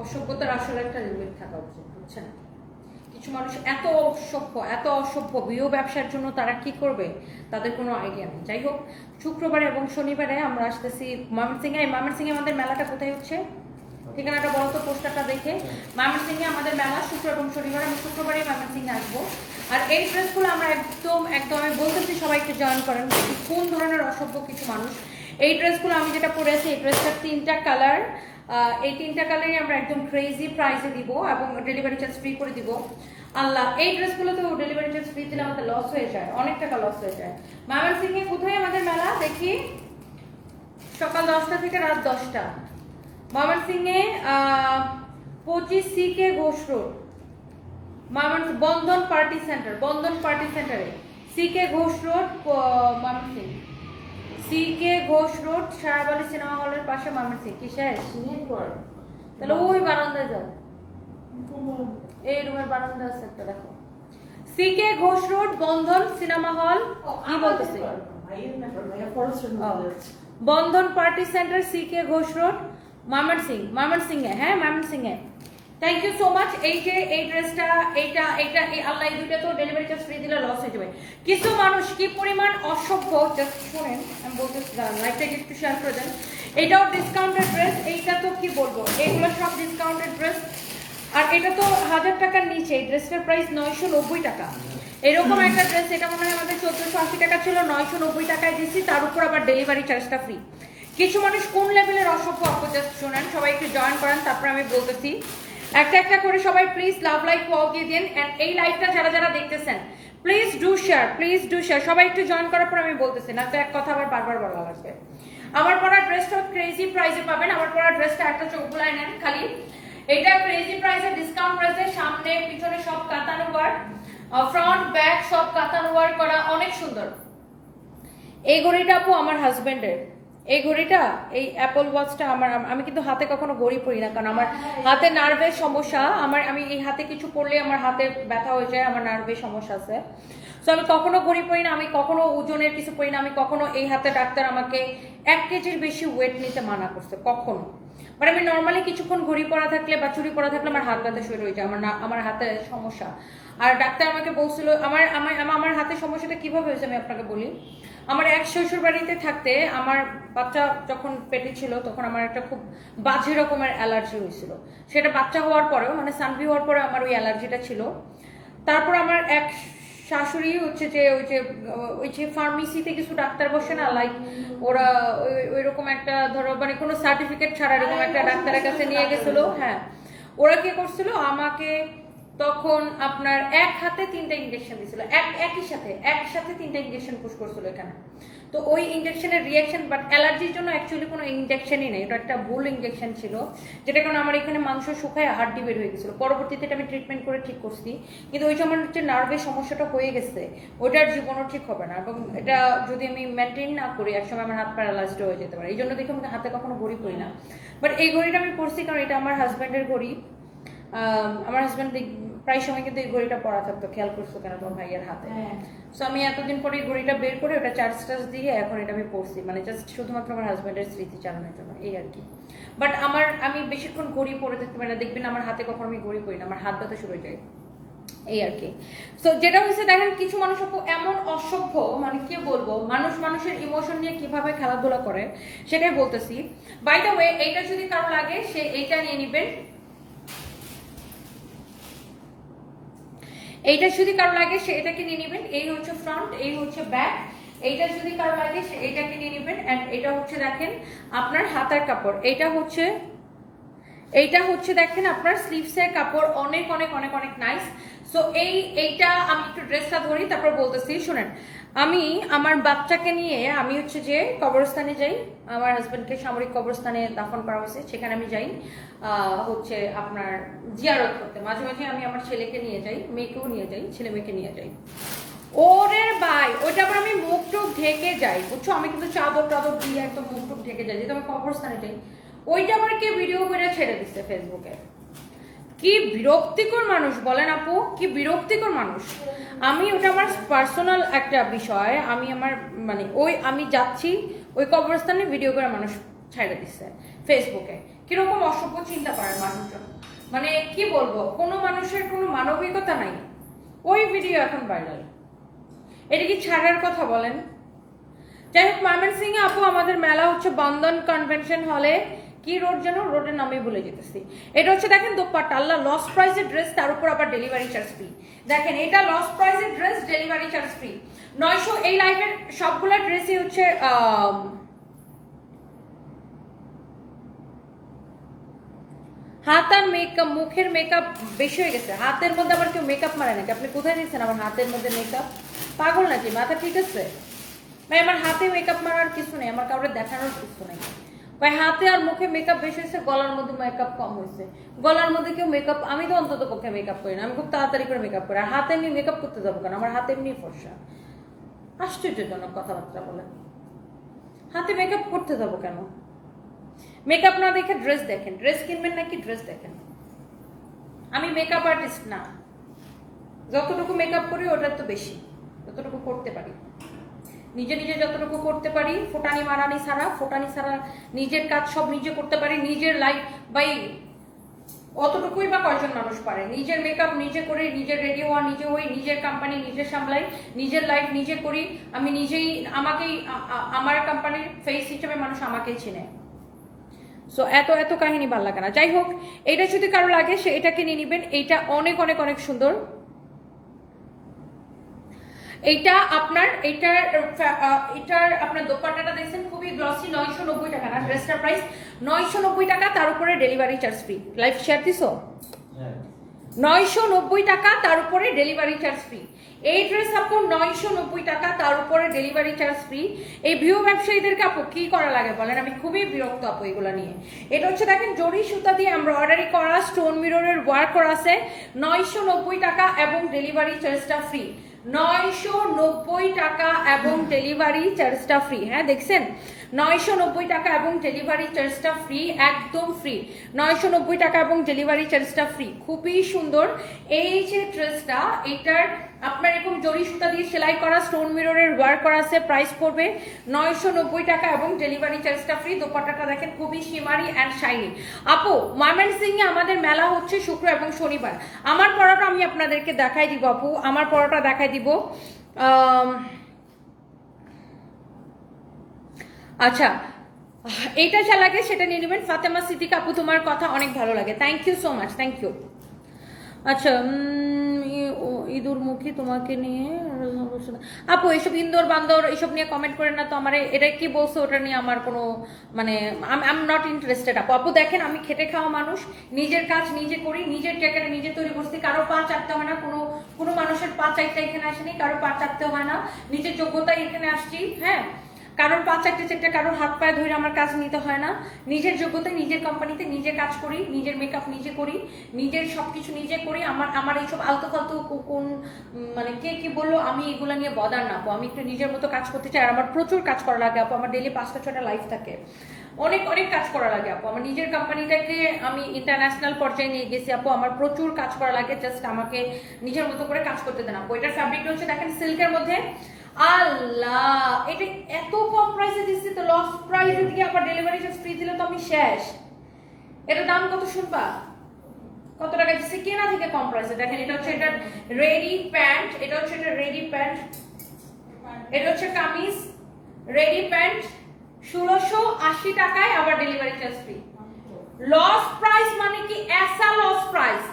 অসভ্যতার আসলে একটা লিমিট থাকা উচিত, বুঝছেন? কিছু মানুষ এত অসভ্য বিয়ে ব্যবসার জন্য তারা কি করবে তাদের কোনো আইডিয়া নেই। যাই হোক, শুক্রবারে এবং শনিবারে আমরা আসতেছি ময়মনসিংহে। ময়মনসিংহে আমাদের মেলাটা কোথায় হচ্ছে ঠিকানাটা বলতো, পোস্টারটা দেখে। ময়মনসিংহে আমাদের মেলা শুক্র এবং শনিবার। আমি শুক্রবারেই ময়মনসিংহে আসবো। আর এই ড্রেসগুলো আমরা একদম আমি বলতেছি সবাই একটু জয়েন করেন। কোন ধরনের অসভ্য কিছু মানুষ। এই ড্রেসগুলো আমি যেটা পরে আছি, এই ড্রেসটার 3টা কালার। এই 3টা কালারই আমরা একদম ক্রেজি প্রাইসে দিব এবং ডেলিভারি চার্জ ফ্রি করে দিব। আল্লাহ, এই ড্রেসগুলো তো ডেলিভারি চার্জ ফ্রি দিলে আমাদের লস হয়ে যায়, অনেক টাকা লস হয়ে যায়। ময়মনসিংহে কোথায় আমাদের মেলা দেখি? সকাল 10টা থেকে রাত 10টা। ময়মনসিংহে 25 CK Ghosh road, Bandhan party সেন্টারে CK Ghosh road, Mymensingh. CK Ghosh road, সারাবালি সিনেমা হলের পাশে ময়মনসিংহ। কিসের তাহলে ওই বারান্দায় যাও, এই রুমের বারান্দা আছে একটা, দেখো। CK Ghosh road, Bandhan cinema hall. কি বলতেছি? Bandhan party centre, CK Ghosh road, ময়মনসিংহে। হ্যাঁ, ময়মনসিংহে। Thank you so much. এই যে এই ড্রেসটা, এইটা আল্লাহ, এই দুইটা তো ডেলিভারি চার্জ ফ্রি দিলে লস হয়ে যাবে। কিছু মানুষ কি পরিমাণ অসভ্য, জাস্ট শুনেন, আমি বলতেছি, লাইফটাকে একটু শেয়ার করে দেন। এটাও ডিসকাউন্টেড ড্রেস, এইটা তো কি বলবো, এগুলো সব ডিসকাউন্টেড ড্রেস। আর এটা তো 1000 টাকার নিচে, এই ড্রেসটার প্রাইস 990 টাকা। এরকম একটা ড্রেস, এটা মনে হয় আমাদের 1480 টাকা ছিল, 990 টাকায় দিচ্ছি, তার উপর আবার ডেলিভারি চার্জটা ফ্রি। কিছু মানুষ কোন লেভেলের অসভ্য আপু, জাস্ট শোনেন, সবাই একটু জয়েন করেন, তারপর আমি বলতেছি। একটা করে সবাই প্লিজ লাভ লাইক ওয়াও দিয়ে দিন। এন্ড এই লাইভটা যারা দেখতেছেন, প্লিজ ডু শেয়ার, সবাই একটু জয়েন করার পর আমি বলতেছি, না তো এক কথা আবার বারবার বলা লাগবে। আমার পরা ড্রেসটা ক্রেজি প্রাইসে পাবেন। আমার পরা ড্রেসটা একটা চোখ বুলায় নেন খালি। এটা ক্রেজি প্রাইসে, ডিসকাউন্ট প্রাইসে, সামনে পিছনে সব কাতানো ওয়ার্ক, ফ্রন্ট ব্যাক সব কাতানো ওয়ার্ক করা, অনেক সুন্দর। এই ঘড়িটা আপু আমার হাজবেন্ডের। এই ঘড়িটা, এই অ্যাপল ওয়াচটা আমার। আমি কিন্তু হাতে কখনো ঘড়ি পরি না, কারণ আমার হাতে নার্ভের সমস্যা। আমি এই হাতে কিছু পরলে আমার হাতে ব্যথা হয়ে যায়, আমার নার্ভের সমস্যা আছে। সো আমি কখনো ঘড়ি পরি না, আমি কখনো ওজনের কিছু পরি না, আমি কখনো এই হাতে ডাক্তার আমাকে 1 কেজির বেশি ওয়েট নিতে মানা করছে, কখনো। বাট আমি নর্মালি কিছুক্ষণ ঘড়ি পরা থাকলে বা চুড়ি পরা থাকলে আমার হাত ব্যথা শুরু হয়ে যায়, আমার হাতে সমস্যা। আর ডাক্তার আমাকে বলছিল, আমার হাতের সমস্যাটা কিভাবে হয়েছে আমি আপনাকে বলি। আমার এক শ্বশুর বাড়িতে থাকতে, আমার বাচ্চা যখন পেটে ছিল তখন আমার একটা খুব বাজে রকমের অ্যালার্জি হয়েছিল। সেটা বাচ্চা হওয়ার পরেও, মানে সানভি হওয়ার পরে আমার ওই অ্যালার্জিটা ছিল। তারপর আমার এক শাশুড়ি হচ্ছে যে ওই যে ফার্মেসিতে কিছু ডাক্তার বসে না, লাইক ওরা ওই রকম একটা, ধরো মানে কোনো সার্টিফিকেট ছাড়া এরকম একটা ডাক্তারের কাছে নিয়ে গেছিল। হ্যাঁ, ওরা কি করছিল, আমাকে তখন আপনার এক হাতে 3টা ইনজেকশন দিছিল, একসাথে 3টা ইনজেকশন পুশ করছিল এখানে। তো ওই ইনজেকশনের রিয়াকশন, বাট অ্যালার্জির জন্য অ্যাকচুয়ালি কোনো ইনজেকশনই নেই, এটা একটা ভুল ইনজেকশন ছিল, যেটা কারণে আমার এখানে মাংস শুকায় হাড্ডি বের হয়ে গেছিল। পরবর্তীতে এটা আমি ট্রিটমেন্ট করে ঠিক করছি, কিন্তু ওই সময় হচ্ছে নার্ভের সমস্যাটা হয়ে গেছে, ওইটার জীবনও ঠিক হবে না, এবং এটা যদি আমি মেনটেন না করি একসময় আমার হাত প্যারালাইজড হয়ে যেতে পারে। এই জন্য দেখি আমি হাতে কখনো ঘড়ি পরি না। বাট এই ঘড়িটা আমি পরছি কারণ এটা আমার হাজব্যান্ডের ঘড়ি। আমার হাজব্যান্ড প্রায় সময় কিন্তু এই ঘড়িটা পরা থাকতো, খেয়াল করছো কেন তোমার ভাইয়ের হাতে। সো আমি এতদিন পরে এই ঘড়িটা বের করে ওটা চার্জ দিয়ে এখন এটা আমি পরছি, মানে জাস্ট শুধুমাত্র আমার হাজব্যান্ডের স্মৃতি চালানোর জন্য, এই আর কি। বাট আমি বেশিক্ষণ ঘড়ি পরে থাকতে পারি না, দেখবেন আমার হাতে কখনো আমি ঘড়ি পরি না, আমার হাত ব্যথা শুরু হয়ে যায়, এই আর কি। সো যেটা হচ্ছে, দেখেন কিছু মানুষ এমন অসভ্য, মানে কি বলবো, মানুষের ইমোশন নিয়ে কিভাবে খেলাধুলা করে সেটাই বলতেছি। বাই দ্য ওয়ে, এইটা যদি কারো লাগে সে এইটা নিয়ে নিবেন, এইটা যদি কারো লাগে সে এটাকে নিয়ে নেবেন। এই হচ্ছে ফ্রন্ট, এই হচ্ছে ব্যাক। এইটা যদি কারো লাগে সে এইটাকে নিয়ে নেবেন। এন্ড এটা হচ্ছে দেখেন আপনার হাতার কাপড়, এইটা হচ্ছে দেখেন আপনার স্লিভসের কাপড়, অনেক অনেক অনেক অনেক নাইস। সো এইটা আমি একটু ড্রেসটা ধরি তারপর বলতেছি। শুনেন, আমি আমার বাচ্চাকে নিয়ে আমি হচ্ছে যে কবরস্থানে যাই, আমার হাজব্যান্ডকে সামরিক কবরস্থানে দাফন করা হয়েছে, সেখানে আমি যাই হচ্ছে আপনার জিয়ারত করতে। মাঝে মাঝে আমি আমার ছেলেকে নিয়ে যাই, মেয়েকেও নিয়ে যাই, ছেলে মেয়েকে নিয়ে যাই। ওরে ভাই, ওইটা আবার আমি মুখ টুক ঢেকে যাই, বুঝছো? আমি কিন্তু চাদর টাদর দিয়ে একদম মুখ টুক ঢেকে যাই, যেহেতু আমি কবরস্থানে যাই। ওইটা আবার কে ভিডিও করে ছেড়ে দিচ্ছে ফেসবুকে। কি বিরক্তিকর মানুষ বলেন আপু, কি বিরক্তিকর মানুষ। ওটা আমার পার্সোনাল একটা বিষয়, আমি যাচ্ছি ওই কবরস্থানে ভিডিও করে মানুষ ছেড়ে দিচ্ছে ফেসবুকে। কিরকম অসভ্য চিন্তা পারে মানুষজন, মানে কি বলবো, কোনো মানুষের কোনো মানবিকতা নাই। ওই ভিডিও এখন ভাইরাল, এটা কি ছাড়ার কথা বলেন? যাই হোক, ময়মনসিং এ আপু আমাদের মেলা হচ্ছে বন্ধন কনভেনশন হলে, কি রোড যেন, রোডের নামে ভুলে যেতেছি। এটা হচ্ছে দেখেন দোপাট্টা, আল্লাহ লস প্রাইসের ড্রেস, তার উপর আবার ডেলিভারি চার্জ ফ্রি। দেখেন এটা লস প্রাইসের ড্রেস, ডেলিভারি চার্জ ফ্রি 900। এই লাইফের সবগুলা ড্রেসই হচ্ছে হাত আর মেকআপ, মুখের মেকআপ বেশি হয়ে গেছে। হাতের মধ্যে আবার কেউ মেকআপ মারে নাকি? আপনি কোথায় দেখছেন আমার হাতের মধ্যে মেকআপ? পাগল নাকি? মাথা ঠিক আছে ভাই? আমার হাতে মেকআপ মারার কিছু নেই, আমার কাউকে দেখানোর কিছু নেই ভাই। হাতে আর মুখে মেকআপ বেশি হয়েছে, গলার মধ্যে মেকআপ কম হয়েছে। গলার মধ্যে কেউ মেকআপ, আমি তো অন্তত পক্ষে মেকআপ করি না, আমি খুব তাড়াতাড়ি করে মেকআপ করি। আর হাতে এমনি মেকআপ করতে যাবো কেন? আমার হাতে এমনি ফর্সা। আশ্চর্যজনক কথাবার্তা বলে, হাতে মেকআপ করতে যাবো কেন? মেকআপ না দেখে ড্রেস দেখেন। ড্রেস কিনবেন নাকি ড্রেস দেখেন। আমি মেকআপ আর্টিস্ট না, যতটুকু মেকআপ করি ওটার তো বেশি, যতটুকু করতে পারি নিজে নিজে, যতটুকু করতে পারি, ফোটানি মারানি ছাড়া, ফোটানি ছাড়া নিজের কাজ সব নিজে করতে পারি। নিজের লাইফ বাই অতটুকুই বা কয়জন মানুষ পারে? নিজের মেকআপ নিজে করি, নিজের রেডি হওয়া নিজে হই, নিজের কোম্পানি নিজে সামলাই, নিজের লাইফ নিজে করি। আমি নিজেই আমাকেই, আমার কোম্পানির ফেস হিসেবে মানুষ আমাকেই চিনে। সো এত এত কাহিনী ভালো লাগে না। যাই হোক, এটা যদি কারো লাগে সে এটা কিনে নিবেন। এইটা অনেক অনেক অনেক সুন্দর। এইটা আপনার, এটার আপনার দোপাট্টাটা দেখছেন খুবই গ্লসি, 990 টাকা না? ড্রেসটার প্রাইস 990 টাকা, তার উপরে delivery charge free. Live share দিছো? 990 টাকা, তার উপরে ডেলিভারি চার্জ ফ্রি। এই ড্রেস আপু 990 টাকা, তার উপরে ডেলিভারি চার্জ ফ্রি। এই ভিউ ব্যবসায়ীদেরকে আপু কি করা লাগে বলেন? আমি খুবই বিরক্ত আপু এগুলো নিয়ে। এটা হচ্ছে দেখেন জরি সুতা দিয়ে এমব্রয়ডারি করা, স্টোন মিররের ওয়ার্ক করা আছে, 990 টাকা এবং ডেলিভারি চার্জটা ফ্রি। 990 টাকা এবং ডেলিভারি চার্জটা ফ্রি। হ্যাঁ দেখছেন, 990 টাকা এবং ডেলিভারি চার্জটা ফ্রি, একদম ফ্রি। 990 টাকা এবং ডেলিভারি চার্জটা ফ্রি। খুবই সুন্দর এই যে ড্রেসটা, এটার আপনার এরকম জরি সুতা দিয়ে সেলাই করা, স্টোন মিররের ওয়ার্ক করা আছে। প্রাইস পড়বে 990 টাকা এবং ডেলিভারি চার্জটা ফ্রি। দোপাট্টাটা দেখেন খুবই শিমারি অ্যান্ড শাইনি। আপু ময়মনসিং এ আমাদের মেলা হচ্ছে শুক্র এবং শনিবার। আমার পড়াটা আমি আপনাদেরকে দেখাই দিব আপু, আমার পড়াটা দেখাই দিব। আচ্ছা, এইটা যা লাগে সেটা নিয়ে নেবেন। ফাতেমা সিদ্দিক আপু তোমার কথা অনেক ভালো লাগে, thank you so much, thank you. আচ্ছা, ইঁদুর মুখী তোমাকে নিয়ে আপু এসব ইন্দোর বান্দর এসব নিয়ে কমেন্ট করেন না তো। আমার এটা কি বলছো ওটা নিয়ে আমার কোনো মানে আই এম নট ইন্টারেস্টেড আপু। আপু দেখেন আমি খেটে খাওয়া মানুষ, নিজের কাজ নিজে করি, নিজের জায়গাটা নিজে তৈরি করছি। কারো পা চাটতে হয় না, কোনো মানুষের পা চাইতে এখানে আসেনি, কারো পা চাটতে হয় না, নিজের যোগ্যতায় এখানে আসছি। হ্যাঁ, কারোর পা চারটে কারোর হাত পায়ে ধরে আমার কাজ নিতে হয় না। নিজের যোগ্যতায় নিজের কোম্পানিতে নিজে কাজ করি, নিজের মেকআপ নিজে করি, নিজের সবকিছু নিজে করি। আমার এইসব আলতু ফালতু কোন মানে কে কি বললো আমি এগুলো নিয়ে বদার না আপু। আমি একটু নিজের মতো কাজ করতে চাই। আর আমার প্রচুর কাজ করা লাগে আপু, আমার ডেলি 5টা-6টা লাইফ থাকে, অনেক অনেক কাজ করা লাগে আপু। আমার নিজের কোম্পানিটাকে আমি ইন্টারন্যাশনাল পর্যায়ে নিয়ে গেছি আপু, আমার প্রচুর কাজ করা লাগে। জাস্ট আমাকে নিজের মতো করে কাজ করতে দেন আপু। এটার ফ্যাব্রিকটা হচ্ছে দেখেন সিল্কের মধ্যে। আল্লাহ, এটা এত কম প্রাইসে দিচ্ছি তো, লস প্রাইসে দিয়ে আবার ডেলিভারি চার্জ ফ্রি দিলে তো আমি শেষ। এটার দাম কত শুনবা? কত টাকা দিচ্ছি কেনা থেকে কম প্রাইসে। দেখেন এটা হচ্ছে এটার রেডি প্যান্ট, এটা হচ্ছে এটা রেডি প্যান্ট, এটা হচ্ছে কামিজ, রেডি প্যান্ট 1680 টাকায়, আবার delivery charge free. Loss price মানে কি? এসা লস প্রাইস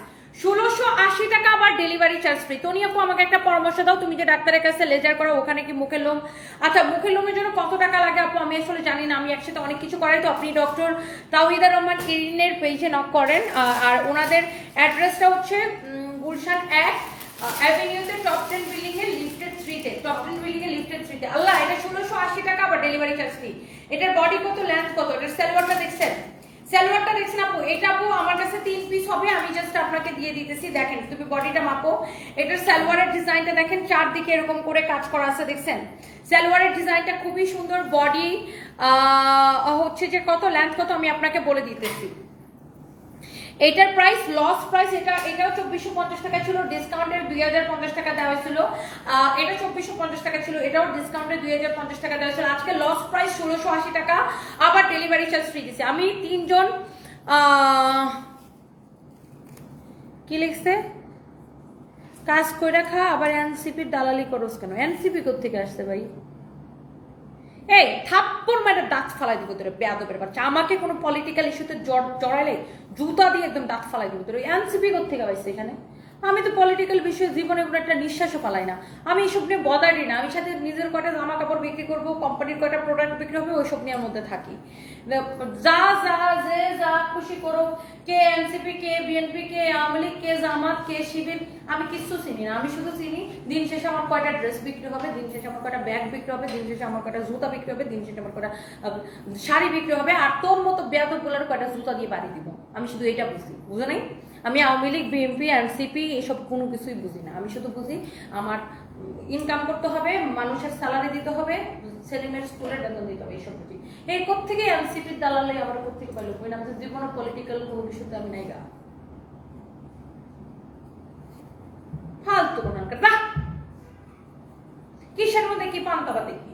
1680 টাকা, আবার ডেলিভারি চার্জ ফ্রি। তনি আপু আমাকে একটা পরামর্শ দাও, তুমি যে ডাক্তারের কাছে লেজার করো ওখানে কি মুখের লোম, আচ্ছা মুখের লোমের জন্য কত টাকা লাগে আপু? আমি আসলে জানি না, আমি একসাথে অনেক কিছু করাই। তো আপনি ডক্টর তাওহিদা রহমান ইরিনের পেজে নক করেন। আর ওনাদের অ্যাড্রেসটা হচ্ছে গুলশান 1 অ্যাভিনিউতে টপ 10 বিল্ডিং এর লিফটেড 3-তে, টপ 10 বিল্ডিং এর লিফটেড 3-তে। আল্লাহ, এটা 1680 টাকা, আবার ডেলিভারি চার্জ ফ্রি। এটার বডি কত, লেন্থ কত, এটার সালোয়ারটা দেখছেন? সালোয়ারটা দেখছেন আপু? এটা আপু আমার কাছে 3 পিস হবে, আমি জাস্ট আপনাকে দিয়ে দিতেছি। দেখেন তুমি বডিটা মাপো। এটার সালোয়ারের ডিজাইনটা দেখেন, চারদিকে এরকম করে কাজ করা আছে, দেখছেন? সালোয়ারের ডিজাইনটা খুবই সুন্দর। বডি হচ্ছে যে কত, লেন্থ কত আমি আপনাকে বলে দিতেছি। এটার প্রাইস লস প্রাইস, এটাও 2450 টাকা ছিল, ডিসকাউন্টের 2050 টাকা দেওয়া হয়েছিল। এটা 2450 টাকা ছিল, এটাও ডিসকাউন্টের 2050 টাকা দেওয়া হয়েছিল। আজকে লস প্রাইস 1680 টাকা, আবার ডেলিভারি চার্জ ফ্রি দিছে। আমি 3 জন কি লিখছে, কাজ কইরা খা আবার এনসিপির দালালি করস কেন? এনসিপি কোত্থেকে আসছে ভাই? এই থাপ্পড় মারে দাঁত ফালাই দিব তোরে, বেয়াদবের বাচ্চা। আমাকে কোনো পলিটিক্যাল ইস্যুতে জড়াইলে জুতা দিয়ে একদম দাঁত ফালাই দিব তোরে। এনসিপি কোত্থেকে পাইছে এখানে? আমি তো পলিটিক্যাল বিষয়ে জীবনে কোনো একটা নিঃশ্বাসও পালাই না। আমি এইসব নিয়ে বদারি না। আমি সাথে নিজের কয়টা জামা কাপড় বিক্রি করবো, কোম্পানির কয়টা প্রোডাক্ট বিক্রি হবে, ওইসব নিয়ে মধ্যে থাকি। যা যা যে যা খুশি করো, কে এনসিপি, কে বিএনপি, কে আওয়ামী লীগ, কে জামাত, কে শিবির, আমি কিচ্ছু চিনি না। আমি শুধু চিনি দিন শেষে আমার কয়টা ড্রেস বিক্রি হবে, দিন শেষে আমার কয়টা ব্যাগ বিক্রি হবে, দিন শেষে আমার কয়টা জুতা বিক্রি হবে, দিন শেষে আমার কয়টা শাড়ি বিক্রি হবে, আর তোর মতো বেয়াদবগুলোর কয়টা জুতা দিয়ে বাড়ি দিব। আমি শুধু এটা বুঝি, বুঝো নাই? আমি আওয়ামী লীগ, বিএনপি, এনসিপি এসব কোনো কিছুই বুঝি না। আমি শুধু বুঝি আমার ইনকাম করতে হবে, মানুষের স্যালারি দিতে হবে, ছেলেমেয়ের স্কুলের বেতন দিতে হবে, এইসব বুঝি। এই কোত্থেকে এনসিপির দালালে আবার কোত্থেকে পাইলো? আমাদের জীবনে পলিটিক্যাল কোনো বিষয়তে আমি নাই গা, ফালতু কোন কিসের মধ্যে কি পান্তাবাদে কি।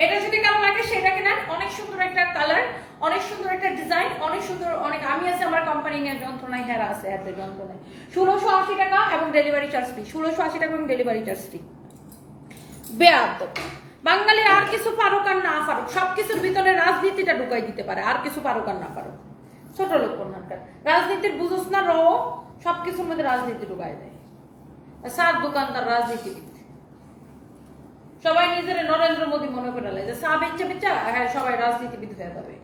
এটা যদি কারো লাগে সেটাকে নেন, অনেক সুন্দর একটা কালার, অনেক সুন্দর একটা ডিজাইন, অনেক সুন্দর, অনেক। আমি আছে আমার কোম্পানি নিয়ে যন্ত্রণায়, হেরা আছে এদের যন্ত্রণায়। 1680 টাকা এবং ডেলিভারি চার্জ ফ্রি। 1680 টাকা এবং ডেলিভারি চার্জ ফ্রি। বেয়াদব বাঙালি আর কিছু পারুক আর না পারুক, সবকিছুর ভিতরে রাজনীতিটা ঢুকাই দিতে পারে, আর কিছু পারুক আর না পারুক। ছোট লোক কোনখানকার, রাজনীতির বুঝোস না, সবকিছুর মধ্যে রাজনীতি ঢুকাই দেয়। সার দোকানদার রাজনীতিবিদ, সবাই নিজের নরেন্দ্র মোদী মনে করে যে চা বেচা বেচা, হ্যাঁ সবাই রাজনীতিবিদ হয়ে যাবে।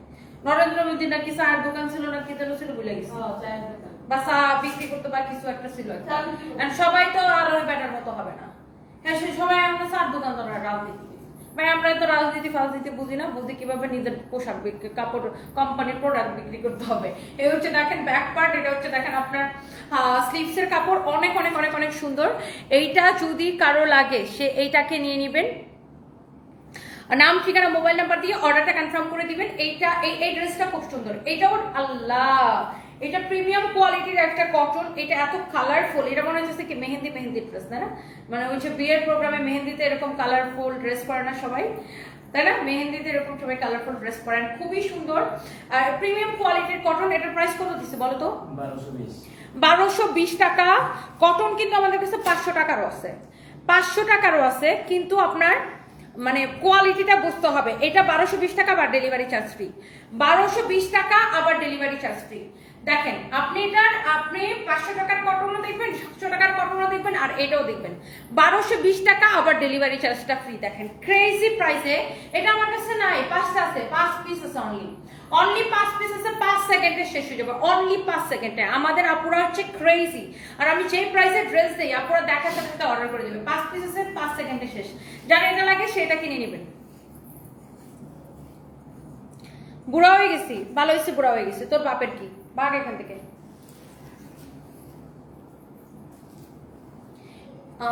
নরেন্দ্র মোদী নাকি চায়ের দোকান ছিল না, কি যেন ছিল ভুলে গেছে, বা চা বিক্রি করতে বা কিছু একটা ছিল। সবাই তো আর ওই ব্যাটার মতো হবে না। হ্যাঁ সে সবাই আমরা চার দোকানদার রাজনীতিবিদ। ভাই আমরা তো রাজনীতি ফাজনীতি বুঝি না, বুঝি কিভাবে নিজের পোশাক বিক্রি, কাপড় কোম্পানির প্রোডাক্ট বিক্রি করতে হবে। এই হচ্ছে দেখেন ব্যাক পার্ট, এটা হচ্ছে দেখেন আপনার স্লিভসের কাপড়, অনেক অনেক অনেক অনেক সুন্দর। এইটা যদি কারো লাগে সে এইটাকে নিয়ে নিবেন, নাম ঠিকানা মোবাইল নাম্বার দিয়ে অর্ডারটা কনফার্ম করে দিবেন। এইটা এই ড্রেসটা খুব সুন্দর। এটাও আল্লাহ, এটা প্রিমিয়াম কোয়ালিটির একটা কটন, এটা এত কালারফুল, এটা মনে হচ্ছে কি মেহেন্দি ড্রেস, তাই না? মানে ওই যে বিয়ের প্রোগ্রামে মেহেন্দিতে এরকম কালারফুল ড্রেস পরে না সবাই, তাই না? মেহেন্দিতে এরকম সবাই কালারফুল ড্রেস পরেন, খুবই সুন্দর। আর প্রিমিয়াম কোয়ালিটির কটন। এটার প্রাইস কত দিচ্ছে বলো তো? 1220 টাকা। কটন কিন্তু আমাদের কাছে 500 টাকারও আছে, 500 টাকারও আছে, কিন্তু আপনার মানে কোয়ালিটিটা বুঝতে হবে। এটা 1220 টাকা আবার ডেলিভারি চার্জ ফ্রি। 1220 টাকা আবার ডেলিভারি চার্জ ফ্রি। দেখেন আপনি 500 টাকার কটনও দেখবেন, 700 টাকার কটনও দেখবেন, আর এটাও দেখবেন 1220 টাকা আবার ডেলিভারি চার্জটা ফ্রি। দেখেন ক্রেজি প্রাইসে। এটা আমার কাছে নাই, 5টা আছে, 5 পিস আছে অনলি 5 পিস আছে, 5 সেকেন্ডে শেষ হয়ে যাবে, অনলি 5 সেকেন্ডে। আমাদের আপুরা হচ্ছে ক্রেজি, আর আমি যে প্রাইসে ড্রেস দেই আপুরা দেখার সাথে সাথে অর্ডার করে দেবে। 5 পিস আছে, 5 সেকেন্ডে শেষ। যার এটা লাগে সেটা কিনে নেবেন। বুড়া হয়ে গেছি, ভালো হয়েছে বুড়া হয়ে গেছি, তোর বাপের কি, ভাগ এখান থেকে।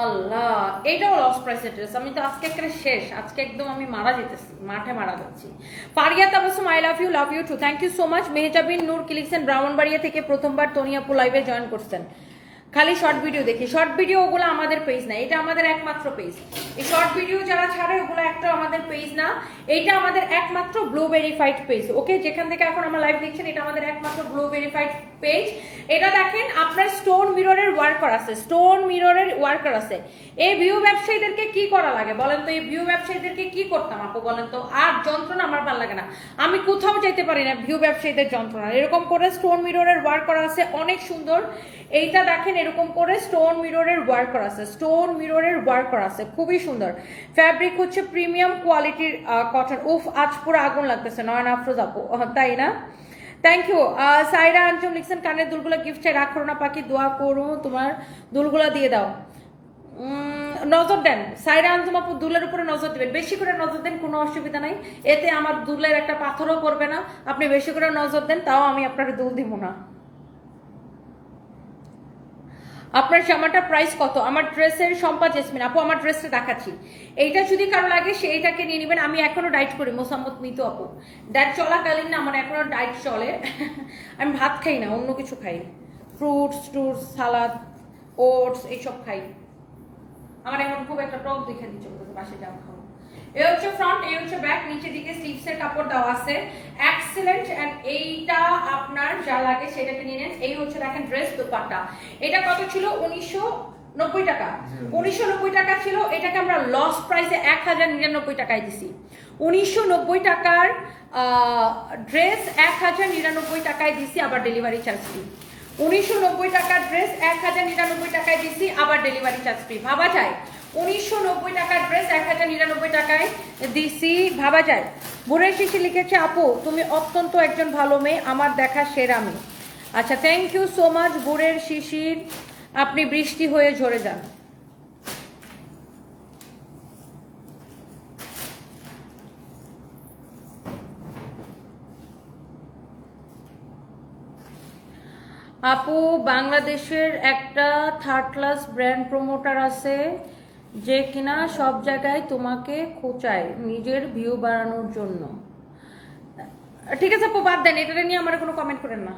আল্লাহ, এইটাও লস প্রাইসের ড্রেস। আমি তো আজকে একটা শেষ, আজকে একদম আমি মারা যেতেছি, মাঠে মারা যাচ্ছি। Faria Tabassum, I love you too, thank you so much. Mehjabin Noor কি লিখছেন, ব্রাহ্মণবাড়িয়া থেকে প্রথমবার তনিয়াপু লাইভে জয়েন করছেন। খালি শর্ট ভিডিও দেখি, শর্ট ভিডিও ওগুলো আমাদের পেজ না, এটা আমাদের একমাত্র পেজ। এই শর্ট ভিডিও যারা ছাড়ে ওগুলো একটা আমাদের পেজ না, এইটা আমাদের একমাত্র ব্লু ভেরিফাইড পেজ। ওকে, যেখান থেকে এখন আমার লাইভ দেখছেন এটা আমাদের একমাত্র ব্লু ভেরিফাইড পেজ। এটা দেখেন আপনার স্টোন মিররের ওয়ার্কার আছে, স্টোন মিররের ওয়ার্কার আছে। এই ভিউ ব্যবসায়ীদেরকে কি করা লাগে বলেন তো? এই ভিউ ব্যবসায়ীদেরকে কি করতাম আপু বলেন তো? আর যন্ত্রণা আমার ভালো লাগে না, আমি কোথাও যেতে পারি না ভিউ ব্যবসায়ীদের যন্ত্রণা। এরকম করে স্টোন মিররের ওয়ার্কার আছে, অনেক সুন্দর। এইটা দেখেন এরকম করে স্টোন মিররের ওয়ার্কার আছে, স্টোন মিররের ওয়ার্কার আছে, খুবই সুন্দর। ফ্যাব্রিক হচ্ছে প্রিমিয়াম কোয়ালিটির কটন। উফ, আজ পুরো আগুন লাগতেছে নয়ন আফরোজ আপু, তাই না? Thank you. সাইরা আঞ্জুম লিখছেন, কানের দুলগুলো গিফট চাই, রাখো না পাখি, দোয়া করো তোমার দুলগুলা দিয়ে দাও। নজর দেন সাইরা আঞ্জুম আপু, দুলের উপরে নজর দিবেন, বেশি করে নজর দেন, কোনো অসুবিধা নাই, এতে আমার দুলের একটা পাথরও পড়বে না। আপনি বেশি করে নজর দেন, তাও আমি আপনার দুল দিব না। আপনার জামাটার প্রাইস কত? আমার ড্রেসের সম্পা জেসমিন আপু, আমার ড্রেসটা দেখাচ্ছি। এইটা যদি কারো লাগে সে এইটাকে নিয়ে নেবেন। আমি এখনো ডায়েট করি, মোসাম্মত মিতু আপু, ডায়েট চলাকালীন না আমার এখনো ডায়েট চলে। আমি ভাত খাই না, অন্য কিছু খাই, ফ্রুটস টুটস, সালাদ, ওটস এইসব খাই। আমার এখন খুব একটা টক দেখে দিচ্ছে পাশে, যা খাবো। এই হচ্ছে ফ্রন্ট, এই হচ্ছে ব্যাক, নিচের দিকে স্লিভসের কাপড় দেওয়া আছে, এক্সেলেন্ট। এন্ড এইটা আপনার যা লাগে সেটাকে নিয়ে নেন। এই হচ্ছে দেখেন ড্রেস দোপাট্টা, এটা কত ছিল? 1990 টাকা। 1990 টাকা ছিল, এটাকে আমরা লস প্রাইসে 1099 টাকায় দিছি। 1990 টাকার ড্রেস 1099 টাকায় দিছি, আবার ডেলিভারি চার্জ ফ্রি। 1990 টাকার ড্রেস 1099 টাকায় দিছি, আবার ডেলিভারি চার্জ ফ্রি। ভাবা যায় 1990 টাকার ড্রেস 1099 টাকায় দিছি, ভাবা যায়। ভোরের শিশি লিখেছে, আপু তুমি অত্যন্ত একজন ভালো মেয়ে, আমার দেখা সেরা মেয়ে। আচ্ছা, থ্যাংক ইউ সো মাচ ভোরের শিশির, আপনি বৃষ্টি হয়ে ঝরে যান। আপু বাংলাদেশের একটা থার্ড ক্লাস ব্র্যান্ড প্রমোটার আছে যে কিনা সব জায়গায় তোমাকে খোঁচায় নিজের ভিউ বাড়ানোর জন্য। ঠিক আছে আপু, বাদ দেন, এটা নিয়ে আমার কোনো কমেন্ট করেন না।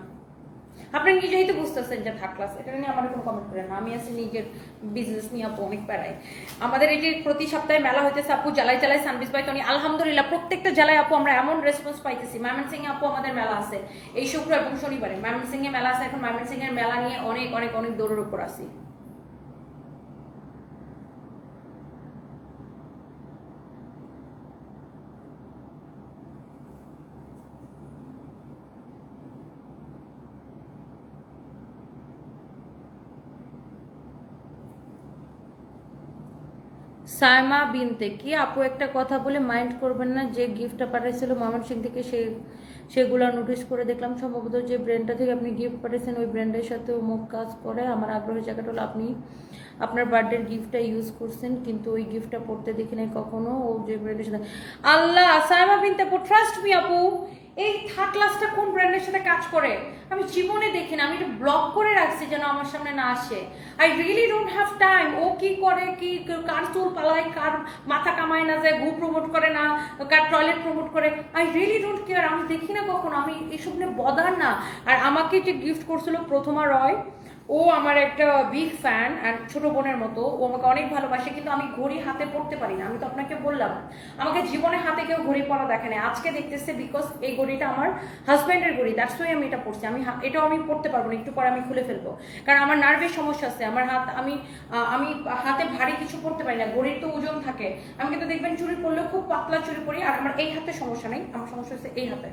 আপনি নিজেই তো বুঝতেছেন যে থার্ড ক্লাস, এটা নিয়ে আমার কোনো কমেন্ট করেন না। আমি আছি নিজের বিজনেস নিয়ে আপু অনেক প্যারাই। আমাদের এই যে প্রতি সপ্তাহে মেলা হইতেছে আপু, জেলায় জেলায় সানবিজ বাই টনি, আলহামদুলিল্লাহ প্রত্যেকটা জেলায় আপু আমরা এমন রেসপন্স পাইতেছি। ময়মনসিংহে আপু আমাদের মেলা আছে এই শুক্র এবং শনিবারে, ময়মনসিংহে মেলা আছে। এখন ময়মনসিংহের মেলা নিয়ে অনেক অনেক অনেক দৌড়ের উপর আছি। সাইমা বিনতে, কি আপু একটা কথা বলে মাইন্ড করবেন না, যে গিফটটা পাঠাইছিল ময়মনসিং থেকে সেগুলো নোটিস করে দেখলাম সম্ভবত যে ব্র্যান্ডটা থেকে আপনি গিফট পাঠিয়েছেন ওই ব্র্যান্ডের সাথে অমুক কাজ করে। আমার আগ্রহের জায়গাটা হলো আপনি আপনার বার্থডের গিফটটা ইউজ করছেন, কিন্তু ওই গিফটটা পড়তে দেখি নাই কখনো ও যে ব্র্যান্ডের সাথে। আল্লাহ, সাইমা বিনতে আপু, ট্রাস্ট মি আপু, এই থার্ড ক্লাসটা কোন ব্র্যান্ডের সাথে কাজ করে আমি জীবনে দেখি না। আমি এটা ব্লক করে রাখছি যেন আমার সামনে না আসে। I really don't have time. ও কি করে, কি কার চুল পালায়, কার মাথা কামায় না যায়, ঘু প্রমোট করে না, কার টয়লেট প্রমোট করে, আই রিয়েলি ডোন্ট কেয়ার। আমি দেখি না কখনো, আমি এসব নিয়ে বদার না। আর আমাকে যে গিফট করছিল প্রথমা রয়, ও আমার একটা বিগ ফ্যান আর ছোট বোনের মতো, ও আমাকে অনেক ভালোবাসে, কিন্তু আমি ঘড়ি হাতে পড়তে পারি না। আমি তো আপনাকে বললাম আমাকে জীবনে হাতে কেউ ঘড়ি পরা দেখে না, আজকে দেখতেছে বিকজ এই ঘড়িটা আমার হাজব্যান্ডের ঘড়ি, দ্যাটস ওয়াই আমি এটা পড়ছি। আমি এটাও আমি পড়তে পারবো না, একটু পরে আমি খুলে ফেলবো, কারণ আমার নার্ভের সমস্যা আছে। আমার হাত, আমি হাতে ভারী কিছু পড়তে পারি না, ঘড়ির তো ওজন থাকে। আমি কিন্তু দেখবেন চুরি পরলেও খুব পাতলা চুরি পরি, আর আমার এই হাতে সমস্যা নেই, আমার সমস্যা হচ্ছে এই হাতে।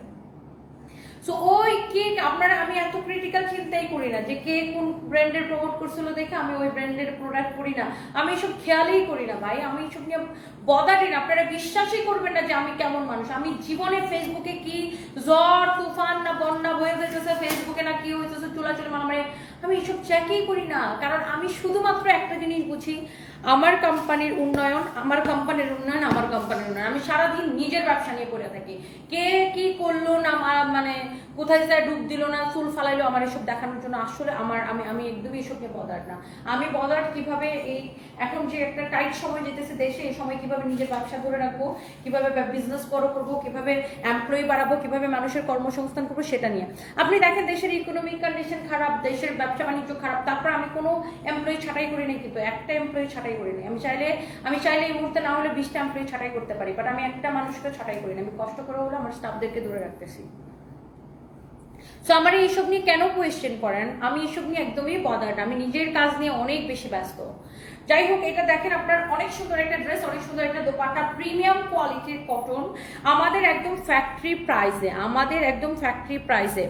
সো ওই কেক আপনারা, আমি এত ক্রিটিক্যাল চিন্তাই করি না যে কে কোন ব্র্যান্ডের প্রমোট করছিল দেখে আমি ওই ব্র্যান্ডের প্রোডাক্ট করি না, আমি এসব খেয়ালই করি না ভাই, আমি এসব নিয়ে বদারি না। আপনারা বিশ্বাসই করবেন না যে আমি কেমন মানুষ। আমি জীবনে ফেসবুকে কি ঝড় তুফান না বন্যা বয়ে যেতেছে, ফেসবুকে না কি হইতেছে চুলাচুলি মারামারি, আমি এসব চেকই করি না। কারণ আমি শুধুমাত্র একটা জিনিস বুঝি, আমার কোম্পানির উন্নয়ন, আমার কোম্পানির উন্নয়ন, আমার কোম্পানির উন্নয়ন। আমি সারাদিন নিজের ব্যবসা নিয়ে পড়ে থাকি। কে কি করলো না, মানে কোথায় যায় ডুব দিল না, চুল ফালাইলো, আমার এসব দেখানোর জন্য আসলে আমি একদমই এসব নিয়ে বদার না। আমি বদার কিভাবে এই এখন যে একটা টাইট সময় যেতেছে দেশে, এই সময় কিভাবে নিজের ব্যবসা ধরে রাখবো, কিভাবে বিজনেস বড় করবো, কিভাবে এমপ্লয়ি বাড়াবো, কিভাবে মানুষের কর্মসংস্থান করবো, সেটা নিয়ে। আপনি দেখেন দেশের ইকোনমিক কন্ডিশন খারাপ, দেশের ব্যবসা বাণিজ্য খারাপ, তারপর আমি কোনো এমপ্লয়ি ছাঁটাই করি নাই, কিন্তু একটা এমপ্লয়ি ছাঁটাই করি নাই। আমি চাইলে এই মুহূর্তে না হলে 20টা এমপ্লয়ি ছাঁটাই করতে পারি, বাট আমি একটা মানুষকে ছাঁটাই করি না। আমি কষ্ট করে হলে আমার স্টাফদেরকে ধরে রাখতেছি। সো আমার এইসব নিয়ে কেন কোয়েশ্চেন করেন, আমি এইসব নিয়ে একদমই বদার্ড, আমি নিজের কাজ নিয়ে অনেক বেশি ব্যস্ত। যাই হোক, এটা দেখেন আপনার অনেক সুন্দর একটা ড্রেস, অনেক সুন্দর একটা দোপাট্টা, প্রিমিয়াম কোয়ালিটির কটন, আমাদের একদম ফ্যাক্টরি প্রাইসে, আমাদের একদম ফ্যাক্টরি প্রাইসে।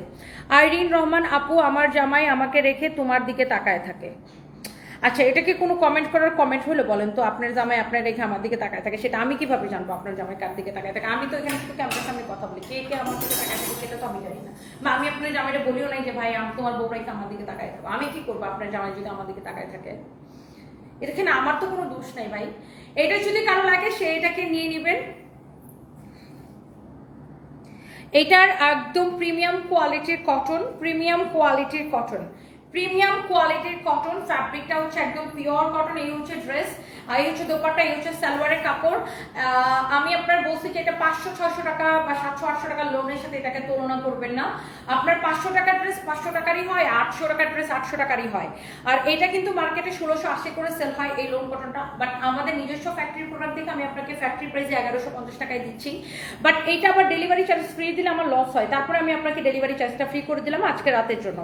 আইরিন রহমান আপু, আমার জামাই আমাকে রেখে তোমার দিকে তাকায় থাকে। আচ্ছা, এটা কি কোনো কমেন্ট করার কমেন্ট হলো বলেন তো? আপনার জামাই আপনার রেখে আমার দিকে তাকায় থাকে, সেটা আমি কিভাবে জানবো আপনার জামাই কার দিকে তাকায় থাকে? আমি তো এখানে শুধু ক্যামেরার সামনে কথা বলি, কে কে আমার দিকে তাকায় থাকে সেটা তো আমি জানি না। বা আমি আপনার জামাইটা বলিও নাই যে ভাই তোমার বউ রেখে আমার দিকে তাকায় থাকবো। আমি কি করবো আপনার জামাই যদি আমার দিকে তাকায় থাকে? এখানে আমার তো কোনো দোষ নাই ভাই। এটা যদি কারো লাগে সে এটাকে নিয়ে নেবেন। এটার একদম প্রিমিয়াম কোয়ালিটির কটন, প্রিমিয়াম কোয়ালিটির কটন, প্রিমিয়াম কোয়ালিটির কটন, ফ্যাব্রিকটা হচ্ছে একদম পিওর কটন। এই হচ্ছে ড্রেস, এই হচ্ছে দোপাট্টা, এই হচ্ছে সালোয়ারের কাপড়। আমি আপনার বলছি যে এটা 500-600 টাকা বা 700-800 টাকার লোনের সাথে এটাকে তুলনা করবেন না। আপনার 500 টাকার ড্রেস 500 টাকারই হয়, 800 টাকার ড্রেস 800 টাকারই হয়। আর এটা কিন্তু মার্কেটে 1680 করে সেল হয় এই লোন কটনটা, বাট আমাদের নিজস্ব ফ্যাক্টরি প্রোডাক্ট থেকে আমি আপনাকে ফ্যাক্টরি প্রাইসে 1150 টাকায় দিচ্ছি। বাট এইটা আবার ডেলিভারি চার্জ ফ্রি দিলে আমার লস হয়, তারপরে আমি আপনাকে ডেলিভারি চার্জটা ফ্রি করে দিলাম আজকে রাতের জন্য।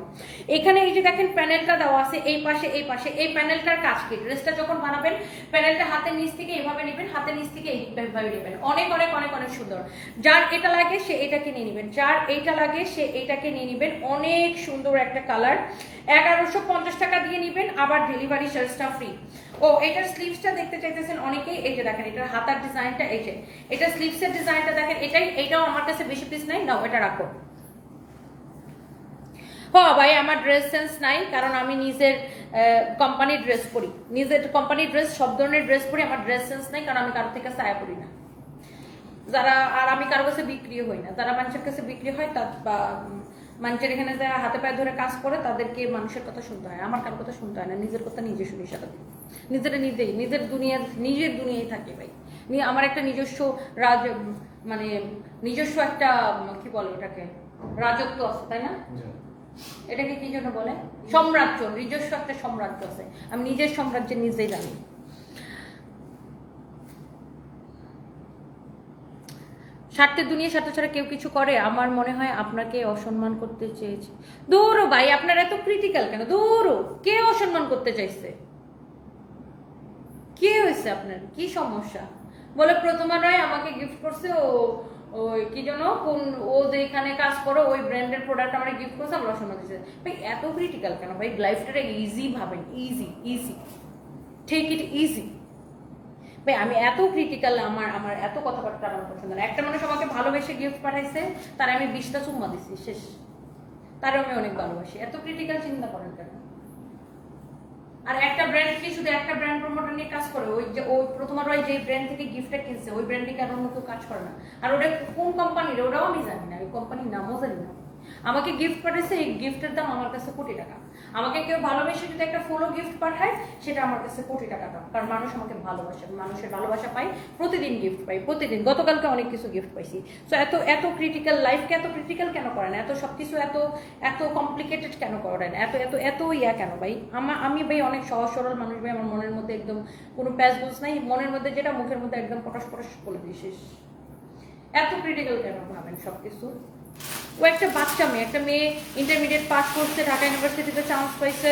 এখানে এই যে দেখেন প্যানেলটা দেওয়া আছে এই পাশে এই পাশে, এই প্যানেলটার কাজ কি, ড্রেসটা যখন বানাবেন প্যানেলটা হাতের নিচ থেকে এইভাবে নেবেন, হাতের নিচ থেকে এইভাবে নেবেন, অনেক অনেক অনেক অনেক সুন্দর। যার এটা লাগে সে এটাকে নিয়ে নেবেন, যার এইটা লাগে সে এইটাকে নিয়ে নেবেন, অনেক সুন্দর একটা কালার। 1150 টাকা দিয়ে নেবেন, আবার ডেলিভারি চার্জটা ফ্রি। ও এটার স্লিভসটা দেখতে চাইতেছেন অনেকেই, এই যে দেখেন এটার হাতার ডিজাইনটা, এই যে এটা স্লিভসের ডিজাইনটা দেখেন, এটাও আমার কাছে বেশি পিস নাই, নাও এটা রাখো। হ্যাঁ ভাই, আমার ড্রেস সেন্স নাই, কারণ আমি নিজের কোম্পানির ড্রেস পরি, নিজের কোম্পানির ড্রেস, সব ধরনের ড্রেস পরি। আমার ড্রেস সেন্স নাই, কারণ আমি কারো থেকে সায়া পরি না, যারা, আর আমি কারো কাছে বিক্রিও হই না। যারা মানুষের কাছে বিক্রি হয় তার বা মানুষের এখানে যারা হাতে পায়ে ধরে কাজ করে তাদেরকে মানুষের কথা শুনতে হয়, আমার কারো কথা শুনতে হয় না, নিজের কথা নিজে শুনি সারাদিন, নিজের দুনিয়ায় থাকে ভাই। আমার একটা নিজস্ব মানে নিজস্ব একটা কি বলে ওটাকে, রাজত্ব আছে, তাই না? এটাকে কি জন্য বলে, সাম্রাজ্য, নিজস্ব একটা সাম্রাজ্য আছে, আমি নিজের সাম্রাজ্যের নিজেই জানি। স্বার্থের দুনিয়ার স্বার্থ ছাড়া কেউ কিছু করে? আমার মনে হয় আপনাকে অসম্মান করতে চেয়েছে। দৌড়ো ভাই, আপনার এত ক্রিটিক্যাল কেন? দৌড়ো, কে অসম্মান করতে চাইছে? কি হয়েছে আপনার, কি সমস্যা? বলে প্রথমা নয় আমাকে গিফট করছে, ওই কি যেন কোন, ও যেখানে কাজ করো ওই ব্র্যান্ডের প্রোডাক্ট আমার গিফট করছে, আমরা অসম্মান দিচ্ছে। ভাই এত ক্রিটিক্যাল কেন ভাই? লাইফটাকে ইজি ভাবেন, easy easy, take it easy. ভাই আমি এত ক্রিটিক্যাল, আমার এত কথাবার্তা আমার পছন্দ না। একটা মানুষ আমাকে ভালোবেসে গিফট পাঠাইছে, তার আমি 20টা চুম্মা দিচ্ছি, শেষ। তারও আমি অনেক ভালোবাসি, এত ক্রিটিক্যাল চিন্তা করেন কেন? আর একটা ব্র্যান্ড কি শুধু একটা ব্র্যান্ড প্রমোটার নিয়ে কাজ করে? ওই যে ওই প্রথমবার ওই যে ব্র্যান্ড থেকে গিফটটা কিনছে ওই ব্র্যান্ডে কারণ অন্য কেউ কাজ করে না। আর ওটা কোন কোম্পানির ওটাও আমি জানি না, ওই কোম্পানির নামও জানি না। আমাকে গিফট পাঠাইছে, এই গিফটের দাম আমার কাছে কোটি টাকা। আমাকে কেউ ভালোবেসে যদি একটা ফুলও গিফট পাঠায়, সেটা আমার কাছে কোটি টাকা দাম, কারণ মানুষ আমাকে ভালোবাসে, মানুষের ভালোবাসা পাই, প্রতিদিন গিফট পাই, প্রতিদিন। গতকালকে অনেক কিছু গিফট পাইছি। সো এত এত ক্রিটিক্যাল, লাইফকে এত ক্রিটিক্যাল কেন করেন? এত সবকিছু এত এত কমপ্লিকেটেড কেন করেন? এত এত এত ইয়া কেন ভাই? আমি ভাই অনেক সহজ সরল মানুষ ভাই, আমার মনের মধ্যে একদম কোনো প্যাচগোছ নাই, মনের মধ্যে যেটা মুখের মধ্যে একদম পটাশ পটাশ বলে দিই, শেষ। এত ক্রিটিক্যাল কেন ভাবেন সবকিছু? ও একটা বাচ্চা মেয়ে, একটা মেয়ে ইন্টারমিডিয়েট পাস করছে, ঢাকা ইউনিভার্সিটিতে চান্স পাইছে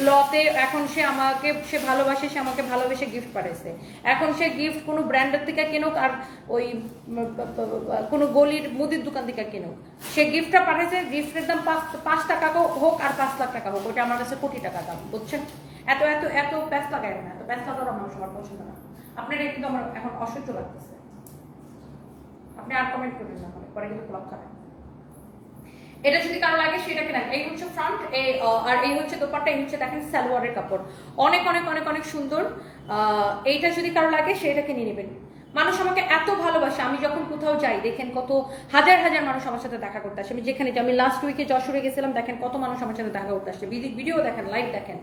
লতে, এখন সে ভালোবাসে, সে আমাকে ভালোবেসে গিফট পাঠাইছে। এখন সে গিফট কোনো ব্র্যান্ডের থেকে কিনুক আর ওই কোনো গলির মুদির দোকান থেকে কিনুক, সে গিফটটা পাঠাইছে, গিফটের দাম 5 টাকা হোক আর 5 লাখ টাকা হোক, ওটা আমার কাছে কোটি টাকা দাম, বুঝছেন? এত এত এত প্যাস লাগায় না, এত প্যাস লাগানোর মানুষ আমার পছন্দ না। আপনার এটা কিন্তু আমার এখন অসহ্য লাগতেছে, আপনি আর কমেন্ট করবেন না, পরে কিন্তু ব্লক করেন। এটা যদি কারো লাগে সেটাকে নেন। এই হচ্ছে ফ্রন্ট, আর এই হচ্ছে দোপাট্টা, এই হচ্ছে দেখেন সালোয়ারের কাপড়, অনেক অনেক অনেক অনেক সুন্দর। এইটা যদি কারো লাগে সেটাকে নিয়ে নেবেন। মানুষ আমাকে এত ভালোবাসে, আমি যখন কোথাও যাই দেখেন কত হাজার হাজার মানুষ আমার সাথে দেখা করতে আসে। আমি যেখানে আমি লাস্ট উইকে যশোরে গেছিলাম, দেখেন কত মানুষ আমার সাথে দেখা করতে আসছে, ভিডিও দেখেন, লাইভ দেখেন।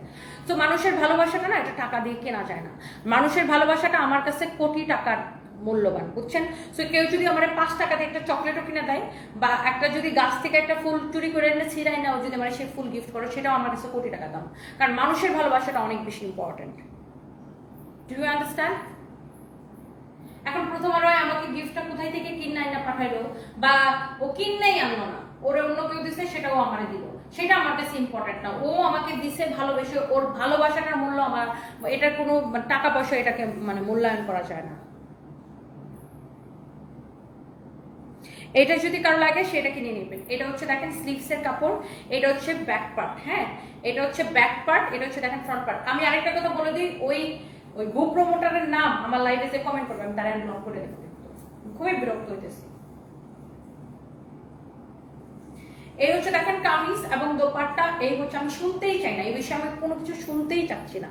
তো মানুষের ভালোবাসাটা না, এটা টাকা দিয়ে কেনা যায় না। মানুষের ভালোবাসাটা আমার কাছে কোটি টাকার মূল্যবান, বুঝছেন? সো কেউ যদি আমার 5 টাকা দিয়ে একটা চকলেটও কিনে দেয়, বা একটা যদি গাছ থেকে একটা ফুল চুরি করে এনে ছিঁড়াই না, ও যদি আমার সেই ফুল গিফট করে, সেটাও আমার কাছে কোটি টাকা দাম, কারণ মানুষের ভালোবাসাটা অনেক বেশি ইম্পর্টেন্ট। Do you understand? এখন প্রথম আরো আমাকে গিফটটা কোথায় থেকে কিনাই না পাঠাইলো, বা ও কিনলেই আনলো না, ওরে অন্য কেউ দিছে সেটাও আমারে দিল, সেটা আমার কাছে ইম্পর্টেন্ট না। ও আমাকে দিছে ভালোবেসে, ওর ভালোবাসাটার মূল্য আমার, এটার কোনো টাকা পয়সা এটাকে মানে মূল্যায়ন করা যায় না। এটা যদি কারো লাগে সেটা কিনে নেবেন। এটা হচ্ছে দেখেন স্লিভসের কাপড়, এটা হচ্ছে ব্যাক পার্ট, হ্যাঁ এটা হচ্ছে ব্যাক পার্ট, এটা হচ্ছে দেখেন ফ্রন্ট পার্ট। আমি আরেকটা কথা বলে দিই, ওই গো প্রমোটারের নাম আমার লাইভে যে কমেন্ট করবে আমি তারা ব্লক করে দেবো, খুবই বিরক্ত হইতেছি। এই হচ্ছে দেখেন কামিজ এবং দোপাট্টা, এই হচ্ছে আমি শুনতেই চাই না, এই বিষয়ে আমি কোনো কিছু শুনতেই চাচ্ছি না,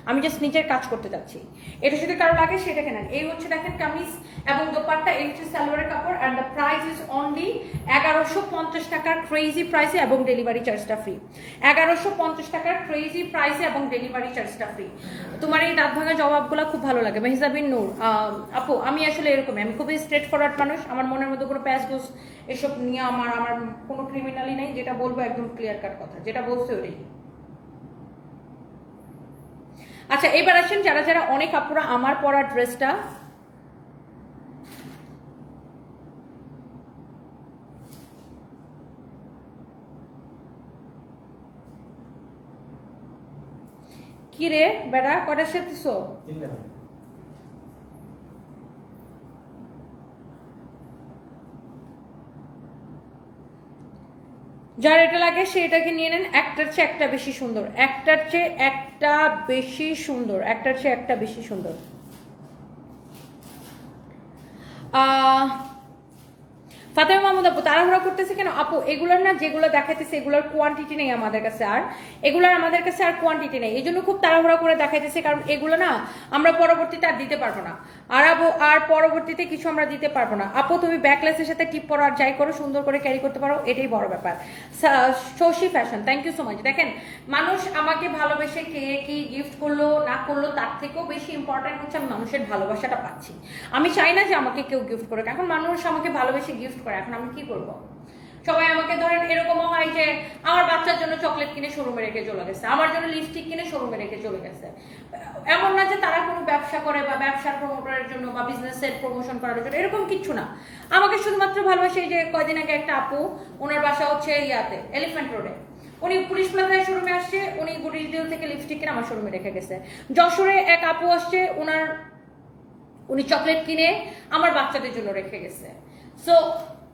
আমি জাস্ট নিজের কাজ করতে চাচ্ছি। এটা যদি কারো লাগে সেটা কেনেন। এই হচ্ছে দেখেন কামিজ এবং দোপাট্টা, এই হচ্ছে সালোয়ারের কাপড়, and the price is only 1150 টাকার ক্রেজি প্রাইসে এবং ডেলিভারি চার্জটা ফ্রি। 1150 টাকার ক্রেজি প্রাইসে এবং ডেলিভারি চার্জটা ফ্রি। তোমার এই দাঁত ভাঙা জবাবগুলো খুব ভালো লাগে। মেহজাবিন নূর, আপু আমি আসলে এরকমই, আমি খুবই স্ট্রেট ফরওয়ার্ড মানুষ, আমার মনের মধ্যে কোনো প্যাচ গোস এসব নিয়ে আমার কোনো ক্রিমিনালি নেই, যেটা বলবো একদম ক্লিয়ার কাট কথা, যেটা বলছে ওটাই। আচ্ছা এবার আসেন যারা যারা অনেক আপুরা আমার পরা ড্রেসটা কি রে বেড়া কটার সাথে যার এটা লাগে সে এটাকে নিয়ে নেন। একটার চেয়ে একটা বেশি সুন্দর, একটার চেয়ে একটা বেশি সুন্দর, একটার চেয়ে একটা বেশি সুন্দর। ফাতেমা মাহমুদ আপু তাড়াহুড়া করতেছে কেন? আপু এগুলোর না যেগুলো দেখাইতেছে এগুলোর কোয়ান্টিটি নেই আমাদের কাছে, আর এগুলোর আমাদের কাছে আর কোয়ান্টিটি নেই, এই জন্য খুব তাড়াহুড়া করে দেখাইতেছে, কারণ এগুলো না আমরা পরবর্তীতে আর দিতে পারবো না, আর পরবর্তীতে কিছু আমরা দিতে পারবো না। আপু তুমি ব্যাকলেসের সাথে টিপ পরো আর যাই করো সুন্দর করে ক্যারি করতে পারো, এটাই বড় ব্যাপার। Shashi fashion, thank you so much. দেখেন মানুষ আমাকে ভালোবেসে কে কি গিফট করলো না করলো তার থেকেও বেশি ইম্পর্টেন্ট হচ্ছে আমি মানুষের ভালোবাসাটা পাচ্ছি। আমি চাই না যে আমাকে কেউ গিফট করুক, এখন মানুষ আমাকে ভালোবেসে গিফট করে, এখন আমি কি করবো? সবাই আমাকে ধরেন এরকমও হয় যে আমার বাচ্চার জন্য চকলেট কিনে শোরুমে রেখে চলে গেছে, আমার জন্য লিপস্টিক কিনে শোরুমে রেখে চলে গেছে। এমন না যে তারা কোনো ব্যবসা করে বা ব্যবসার প্রমোটারের জন্য বা বিজনেসের প্রমোশন করার জন্য, এরকম কিচ্ছু না। আমাকে শুধুমাত্র ভালোবাসে। এই যে কয়দিন আগে একটা আপু, ওনার বাসা হচ্ছে ইয়াতে এলিফ্যান্ট রোডে, উনি পুলিশ প্লাজায় শোরুমে আসছে, উনি গুড রিটেল থেকে লিপস্টিক কিনে আমার শোরুমে রেখে গেছে। যশোরে এক আপু আসছে, উনি চকলেট কিনে আমার বাচ্চাদের জন্য রেখে গেছে। সো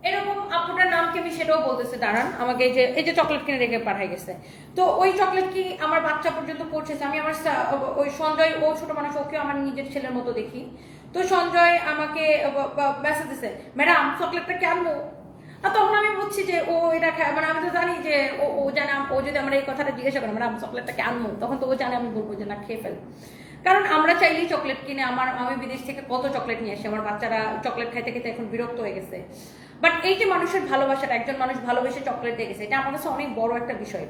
এরকম আপুটার নাম কি আমি সেটাও বলতেছে, দাঁড়ান আমাকে এই যে চকলেট কিনে রেখে পাঠাই গেছে, তো ওই চকলেট কি আমার বাচ্চা পর্যন্ত পৌঁছেছে। আমি আমার ওই সঞ্জয়, ও ছোট মানুষ, ওকেও আমার নিজের ছেলের মতো দেখি, তো সঞ্জয় আমাকে মেসেজ দিছে, ম্যাডাম চকলেটটা কে আনবো? আর তখন আমি বুঝছি যে ও এটা খায়, মানে আমি তো জানি যে ও জানে, ও যদি আমার এই কথাটা জিজ্ঞাসা করে ম্যাডাম চকলেটটা কে আনবো, তখন তো ও জানে আমি বলবো যে না খেয়ে ফেল। কারণ আমরা চাইলেই চকলেট কিনে, আমি বিদেশ থেকে কত চকলেট নিয়ে আসি, আমার বাচ্চারা চকলেট খাইতে খেতে এখন বিরক্ত হয়ে গেছে। বাট এই যে মানুষের ভালোবাসাটা, একজন মানুষ ভালোবেসে চকলেট দিয়ে গেছে, এটা আমার কাছে অনেক বড় একটা বিষয়।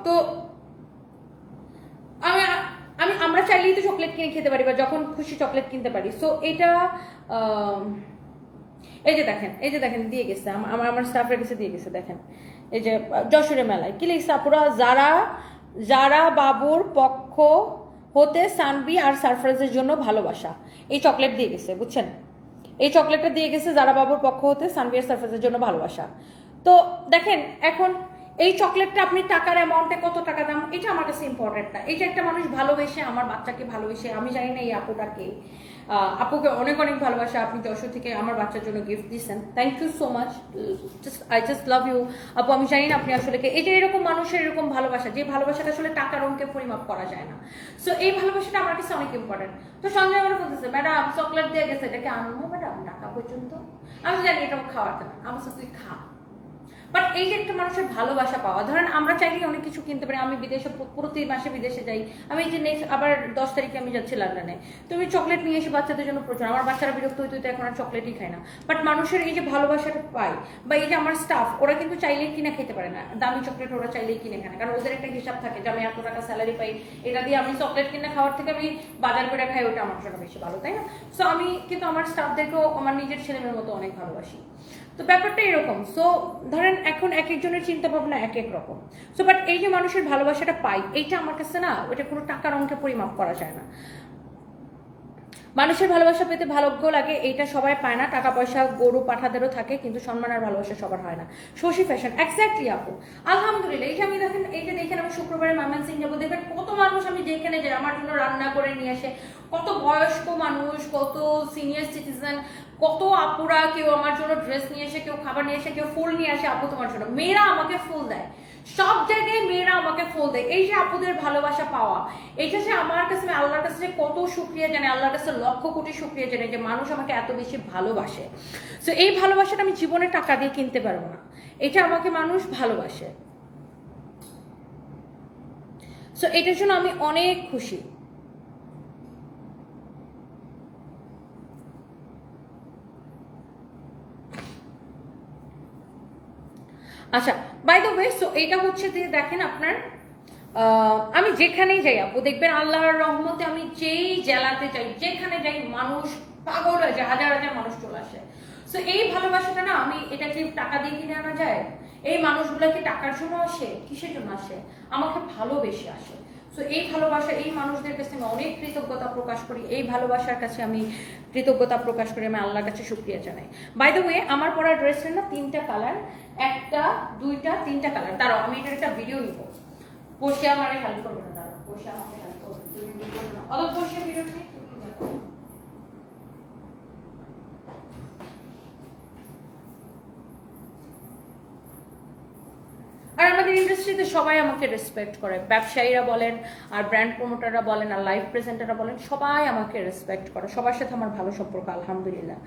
তো আমরা চাইলেই তো চকলেট কিনে খেতে পারি বা যখন খুশি চকলেট কিনতে পারি। সো এটা এই যে দেখেন দিয়ে গেছে, আমার স্টাফের কাছে দিয়ে গেছে, দেখেন এই যে যশোরে মেলায় কি লিখছে আপুরা, যারা বাবুর পক্ষ হতে সানবি আর সারপ্রাইজের জন্য ভালোবাসা, এই চকলেট দিয়ে গেছে, বুঝছেন? এই চকলেটটা দিয়ে গেছে যারা বাবুর পক্ষ হতে সানবি আর সারপ্রাইজের জন্য ভালোবাসা। তো দেখেন এখন এই চকলেটটা আপনি টাকার অ্যামাউন্টে কত টাকা দাম, এটা আমার কাছে ইম্পর্টেন্ট না। এটা একটা মানুষ ভালোবেসে, আমার বাচ্চাকে ভালোবেসে, আমি জানি না এই আপুটাকে, আপুকে অনেক অনেক ভালোবাসা, আপনি যশোর থেকে আমার বাচ্চার জন্য গিফট দিচ্ছেন, thank you so much, I just love you আপু। আমি জানি না আপনি আসলে এই যে এরকম মানুষের এরকম ভালোবাসা, যে ভালোবাসাটা আসলে টাকার অঙ্কে পরিমাপ করা যায় না, সো এই ভালোবাসাটা আমার কাছে অনেক ইম্পর্টেন্ট। তো সঞ্জয় আমার বলতেছে ম্যাডাম চকলেট দিয়ে গেছে, এটাকে আনবো ম্যাডাম টাকা পর্যন্ত? আমি জানি এটা খাওয়াতে না, আমার সাথে তুই খা। বাট এই যে একটা মানুষের ভালোবাসা পাওয়া, ধরেন আমরা চাইলেই অনেক কিছু কিনতে পারি। আমি বিদেশে প্রতি মাসে বিদেশে যাই, আমি এই যে নেক্সট আবার 10 তারিখে আমি যাচ্ছি লন্ডনে, তুমি চকলেট নিয়ে এসে বাচ্চাদের জন্য প্রচুর, আমার বাচ্চারা বিরক্ত হইতে হইতে এখন আর চকলেটই খায় না। বাট মানুষের এই যে ভালোবাসাটা পাই, বা এই যে আমার স্টাফ, ওরা কিন্তু চাইলেই কিনে খেতে পারে না দামি চকলেট, ওরা চাইলেই কিনে খায় না, কারণ ওদের একটা হিসাব থাকে যে আমি এত টাকা স্যালারি পাই, এটা দিয়ে আমি চকলেট কিনে খাওয়ার থেকে আমি বাজার করে খাই, ওটা আমার জন্য বেশি ভালো, তাই না? সো আমি কিন্তু আমার স্টাফদেরকেও আমার নিজের ছেলেমেয়ের মতো অনেক ভালোবাসি। তো ব্যাপারটা এরকম। সো ধরেন এখন এক একজনের চিন্তা ভাবনা এক এক রকম। সো বাট এই যে মানুষের ভালোবাসাটা পাই, এইটা আমার কাছে না, ওটা কোনো টাকার অঙ্কে পরিমাপ করা যায় না। মানুষের ভালোবাসা পেতে ভাগ্য লাগে, এইটা সবাই পায় না। টাকা পয়সা গরু পাঠাদেরও থাকে, কিন্তু সম্মান আর ভালোবাসা সবার হয় না। শশী ফ্যাশন, এক্স্যাক্টলি আপু, আলহামদুলিল্লাহ। এই যে আমি দেখেন, এই যে দেখেন আমি শুক্রবারে ময়মনসিংহ যাবো, দেখবেন কত মানুষ আমি যেখানে যাই আমার জন্য রান্না করে নিয়ে আসে, কত বয়স্ক মানুষ, কত সিনিয়র সিটিজেন, কত আপুরা, কেউ আমার জন্য ড্রেস নিয়ে এসে, কেউ খাবার নিয়ে এসে, কেউ ফুল নিয়ে আসে, আপু তোমার জন্য। মেয়েরা আমাকে ফুল দেয়, সব জায়গায় মেয়েরা আমাকে ফুল দেয়। এই যে আপুদের ভালোবাসা পাওয়া, এটা যে আমার কাছে, আল্লাহর কাছে কত শুকরিয়া জানে, আল্লাহর কাছে লক্ষ কোটি শুকরিয়া জানে যে মানুষ আমাকে এত বেশি ভালোবাসে। সো এই ভালোবাসাটা আমি জীবনে টাকা দিয়ে কিনতে পারবো না, এটা আমাকে মানুষ ভালোবাসে। সো এটার জন্য আমি অনেক খুশি। আচ্ছা, বাই দ্য ওয়ে, সো এটা হচ্ছে যে দেখেন আপনার আমি যেখানেই যাই আপু দেখবেন আল্লাহর রহমতে, আমি যেই জেলাতে যাই যেখানে যাই মানুষ পাগল হয়ে যায়, হাজার হাজার মানুষ চলে আসে। সো এই ভালোবাসাটা না, আমি এটাকে টাকা দিয়ে কিনে আনা যায়? এই মানুষগুলোকে টাকার জন্য আসে? কিসের জন্য আসে? আমাকে ভালোবেসে আসে। সো এই ভালোবাসা, এই মানুষদের কাছে আমি অনেক কৃতজ্ঞতা প্রকাশ করি, এই ভালোবাসার কাছে আমি কৃতজ্ঞতা প্রকাশ করি, আমি আল্লাহর কাছে শুকরিয়া জানাই। বাই দ্য ওয়ে, আমার পরা ড্রেসের না 3টা কালার, 1টা 2টা 3টা কালার। দাঁড়াও আমি এটার একটা ভিডিও নিব। বসে আমারে হেল্প করবে না, দাঁড়াও বসে আমাকে হেল্প করবে, তুমি ভিডিও না অত বসে ভিডিও ঠিক। আর আমাদের ইন্ডাস্ট্রিতে সবাই আমাকে রেসপেক্ট করে, ব্যবসায়ীরা বলেন আর ব্র্যান্ড প্রমোটাররা বলেন আর লাইভ প্রেজেন্টাররা বলেন, সবাই আমাকে রেসপেক্ট করে, সবার সাথে আমার ভালো সম্পর্ক আলহামদুলিল্লাহ।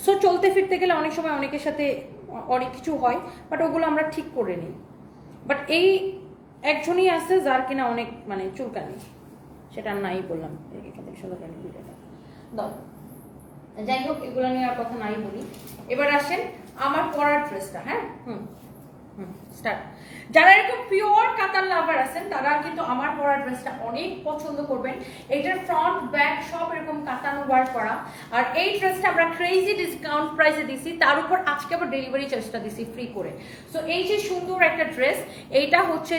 সো চলতে ফিরতে গেলে অনেক সময় অনেকের সাথে অনেক কিছু হয়, বাট ওগুলো আমরা ঠিক করে নিই। বাট এই একজনই আছে যার কিনা অনেক মানে চুলকানি, সেটা নাই বললাম এখান থেকে সুন্দরকানি ভিডিওটা দাও। যাই হোক, এগুলো নিয়ে আর কথা নাই বলি। এবার আসেন আমার পরার ড্রেসটা। হ্যাঁ, স্টার্ট। যারা এরকম পিওর কাতার লাভার আছেন তারা কিন্তু আমার পরা ড্রেসটা অনেক পছন্দ করবেন। এটার ফ্রন্ট ব্যাক সব এরকম কাতানো ওয়ার্ক করা, আর এই ড্রেসটা আমরা ক্রেজি ডিসকাউন্ট প্রাইসে দিছি, তার উপর আজকে আবার ডেলিভারি চার্জটা দিছি ফ্রি করে। সো এই যে সুন্দর একটা ড্রেস, এইটা হচ্ছে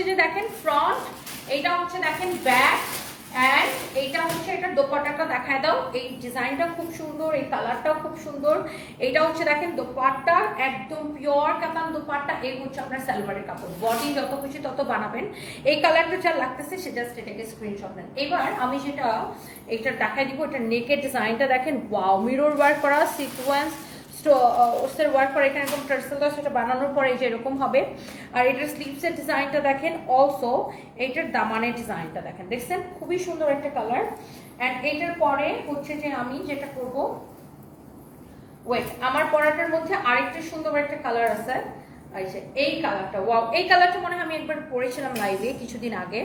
যে দেখেন ফ্রন্ট, এইটা হচ্ছে দেখেন ব্যাক, এন্ড এইটা হচ্ছে এটা দোপাট্টাটা দেখায় দাও। এই ডিজাইনটা খুব সুন্দর, এই কালারটাও খুব সুন্দর। এইটা হচ্ছে দেখেন দোপাট্টা, একদম পিওর কাতান দোপাট্টা। এই হচ্ছে আপনার সালোয়ারের কাপড়, বডি যত খুশি তত বানাবেন। এই কালারটা যা লাগতেছে সে জাস্ট এটাকে স্ক্রিনশট নেন। এবার আমি যেটা এইটা দেখাই দিব, এটা নেকের ডিজাইনটা দেখেন, ওয়াও, মিরর ওয়ার্ক করা, সিকোয়েন্স ওস্তের ওয়ার্ক করে, এখানে এরকম টার্সেল দেওয়া, সেটা বানানোর পরে এই যে এরকম হবে। আর এটার স্লিভসের ডিজাইনটা দেখেন, অলসো এইটার দামানের ডিজাইনটা দেখেন, দেখছেন খুবই সুন্দর একটা কালার। অ্যান্ড এইটার পরে হচ্ছে যে আমি যেটা করব, ওয়েট, আমার পরাটার মধ্যে আরেকটা সুন্দর একটা কালার আছে, এই কালারটা, ওয়াও, এই কালারটা মনে হয় আমি একবার পরেছিলাম লাইভে কিছুদিন আগে।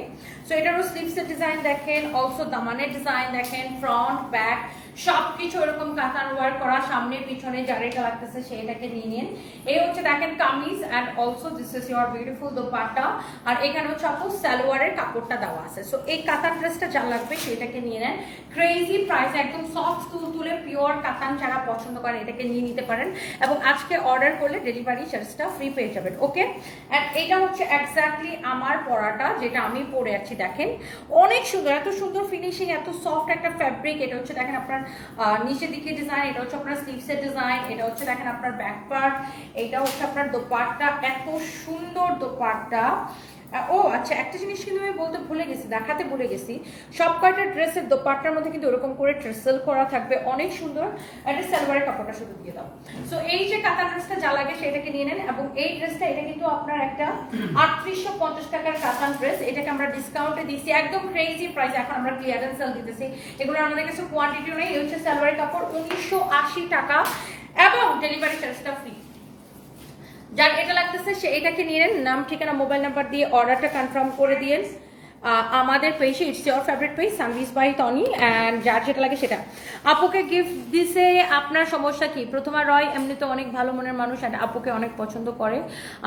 সো এটারও স্লিভসের ডিজাইন দেখেন, অলসো দামানের ডিজাইন দেখেন, ফ্রন্ট ব্যাক সবকিছু এরকম কাতান ওয়ার্ক করা, সামনে পিছনে যার এটা লাগতেছে সেটাকে নিয়ে নিন। এই হচ্ছে দেখেন kameez, and also this is your beautiful dupatta. আর এখানে হচ্ছে আপু সালোয়ারের কাপড়টা দেওয়া আছে। সো এই কাতান ড্রেসটা যা লাগবে সেটাকে নিয়ে নেন, ক্রেজি প্রাইস, একদম সফট তুলে পিওর কাতান যারা পছন্দ করেন এটাকে নিয়ে নিতে পারেন, এবং আজকে অর্ডার করলে ডেলিভারি চার্জটা ফ্রি পেয়ে যাবেন। ওকে, অ্যান্ড এটা হচ্ছে এক্স্যাক্টলি আমার পরাটা যেটা আমি পরে আছি, দেখেন অনেক সুন্দর, এত সুন্দর ফিনিশিং, এত সফট একটা ফ্যাব্রিক। এটা হচ্ছে দেখেন আপনার নিচের দিকে ডিজাইন, এটা হচ্ছে আপনার স্লিভসের ডিজাইন, এটা হচ্ছে দেখেন আপনার ব্যাক পার্ট, এটা হচ্ছে আপনার দোপাট্টা, এত সুন্দর দোপাট্টা। ও আচ্ছা, একটা জিনিস কিন্তু আমি বলতে ভুলে গেছি, দেখাতে ভুলে গেছি, সব কয়টা ড্রেসের দোপাট্টার মধ্যে কিন্তু ওরকম করে ট্রেসেল করা থাকবে, অনেক সুন্দর। একটা সালোয়ারের কাপড়টা শুধু দিয়ে দাও। সো এই যে কাতা ড্রেসটা যা লাগে সেটাকে নিয়ে নেন, এবং এই ড্রেসটা এটা কিন্তু আপনার একটা 3850 টাকার কাতান ড্রেস, এটাকে আমরা ডিসকাউন্টে দিচ্ছি একদম ক্রেজি প্রাইস। এখন আমরা ক্লিয়ারেন্স সেল দিতেছি, এগুলো আমাদের কাছে কোয়ান্টিটিও নেই। এই হচ্ছে সালোয়ারের কাপড়, 1980 টাকা, এবং ডেলিভারি চার্জটা ফ্রি। যার এটা লাগতেছে সে এটাকে নিয়ে নেন, নাম ঠিকানা মোবাইল নাম্বার দিয়ে অর্ডারটা কনফার্ম করে দিয়েন আমাদের পেজে, it's your favourite page Sanvi's by Toni, and যার যেটা লাগে সেটা। আপুকে গিফট দিছে, আপনার সমস্যা কি? প্রথমা রয় এমনিতে অনেক ভালো মনের মানুষ, অ্যান্ড আপুকে অনেক পছন্দ করে,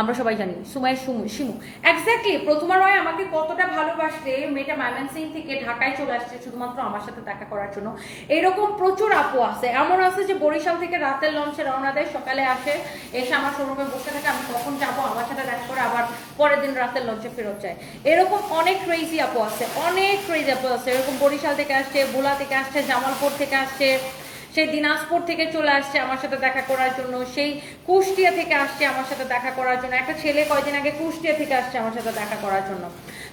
আমরা সবাই জানি। সুমাইয়ের শিমু, এক্স্যাক্টলি প্রথমা রয় আমাকে কতটা ভালোবাসতে, মেয়েটা ময়মনসিং থেকে ঢাকায় চলে আসছে শুধুমাত্র আমার সাথে দেখা করার জন্য। এরকম প্রচুর আপু আছে, এমন আছে যে বরিশাল থেকে রাতের লঞ্চে রওনা দেয়, সকালে আসে, এসে আমার শোরুমে বসে থাকে, আমি কখন যাবো, আমার সাথে দেখা করে আবার পরের দিন রাতের লঞ্চে ফেরত যায়। এরকম অনেক ক্রেজি আপু আছে, অনেক ক্রেজি আপু আছে, এরকম বরিশাল থেকে আসছে, ভোলা থেকে আসছে, জামালপুর থেকে আসছে, সেই দিনাজপুর থেকে চলে আসছে আমার সাথে দেখা করার জন্য, সেই কুষ্টিয়া থেকে আসছে আমার সাথে দেখা করার জন্য, একটা ছেলে কয়দিন আগে কুষ্টিয়া থেকে আসছে আমার সাথে দেখা করার জন্য।